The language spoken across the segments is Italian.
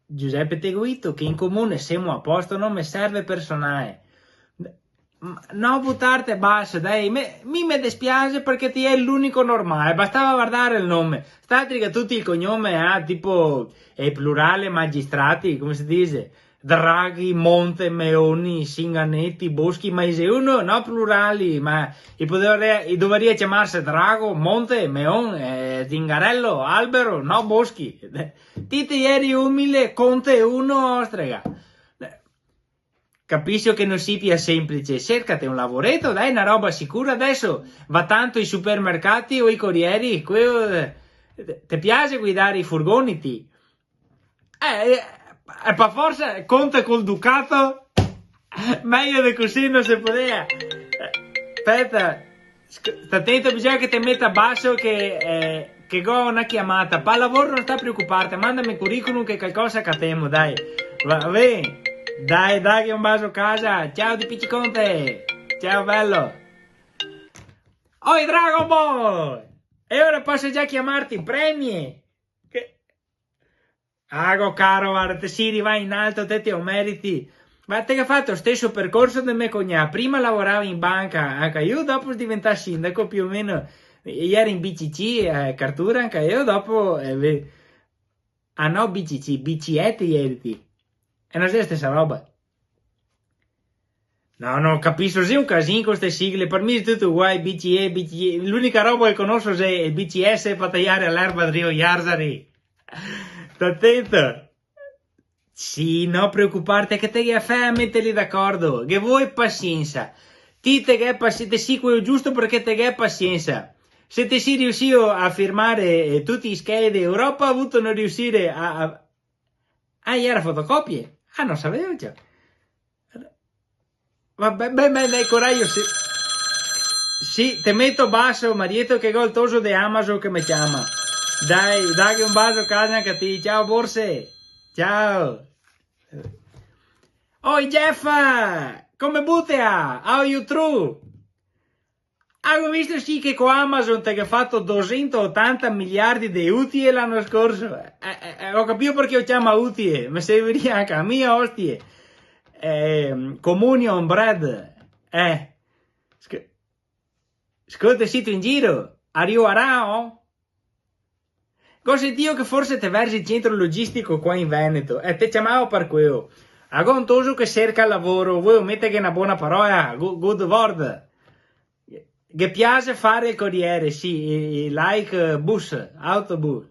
Giuseppe Teguito, che in comune siamo a posto, non mi serve personale. No, buttarti basta, dai, mi dispiace perché ti è l'unico normale, bastava guardare il nome. Statri che tutti il cognome ha, tipo, è plurale magistrati, come si dice? Draghi, Monte, Meoni, Singanetti, Boschi, ma se uno, no plurali, ma dovrebbe chiamarsi Drago, Monte, Meon, Zingarello, Albero, no Boschi. Ti eri umile, Conte uno, strega. Capisco che non sia semplice, cercati un lavoretto, dai, una roba sicura adesso, va tanto ai supermercati o ai corrieri, ti piace guidare i furgoni, ti? Per forza, conta col Ducato, meglio di così non si poteva. Aspetta, sta attento, bisogna che ti metta basso che ho una chiamata, pa lavoro non sta preoccuparti, mandami il curriculum che qualcosa catemo, dai, va bene. Dai, che un bacio a casa. Ciao di Picciconte. Ciao bello. Oi Dragon Ball. E ora posso già chiamarti Premie. Ago caro, guarda, te si va in alto, te lo meriti. Ma te che ha fatto lo stesso percorso del mio cognato. Prima lavoravo in banca, anche io, dopo diventare sindaco più o meno. Ieri in BCC, Cartura, anche io, dopo... ah no, BCC, BCET ieri. E non è la stessa roba. No, capisco, sei un casino con queste sigle, per me è tutto uguale, BCE, l'unica roba che conosco è il BCS per tagliare l'erba di Rio Yarzari. Sta attento. Sì, non preoccuparti, che te che fai a metterli d'accordo, che vuoi pazienza. Te sì quello giusto perché te che è pazienza. Se te si riuscito a firmare tutti i schede d'Europa, ha avuto non riuscire Ah, era fotocopie? Ah, non sapevo già. Vabbè, dai, coraggio, sì, te metto basso, Marietto, che ho il toso di Amazon che mi chiama. Dai che un bacio a casa anche a te. Ciao, borse. Ciao. Oi, Jeff, come buttea? How you true? Avevo visto sì che con Amazon ti ha fatto 280 miliardi di utili l'anno scorso. Ho capito perché lo chiama utile, mi servirebbe anche a mia ostie. Communion bread. Ascolta, siete in giro? Arrivo a Rao? Ho sentito che forse te versi il centro logistico qua in Veneto e te chiamavo per quello. Agontoso che cerca lavoro, vuoi mettere una buona parola, good word. Che piace fare il corriere, sì, like bus, autobus.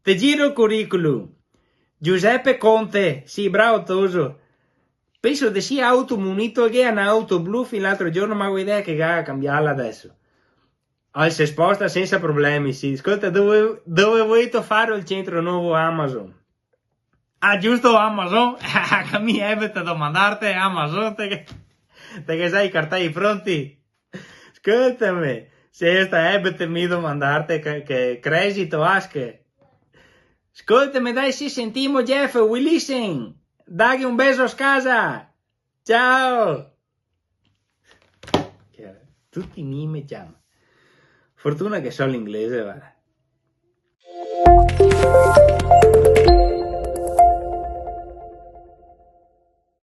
Te giro il curriculum. Giuseppe Conte, sì, bravo Toso. Penso che sia automunito che è un'auto blu fino l'altro giorno, ma ho idea che va a cambiarla adesso. Si sposta senza problemi, sì. Ascolta, dove vuoi fare il centro nuovo Amazon? Ah, giusto Amazon? Mi evita domandarti Amazon, te che sai i cartagli pronti? Ascoltami, se sta ebete mi domandarti che credito asche. Ascoltami, dai, ci sentiamo, Jeff, we listen. Dagli un beso a casa. Ciao. Tutti mi chiamano. Fortuna che so l'inglese, guarda.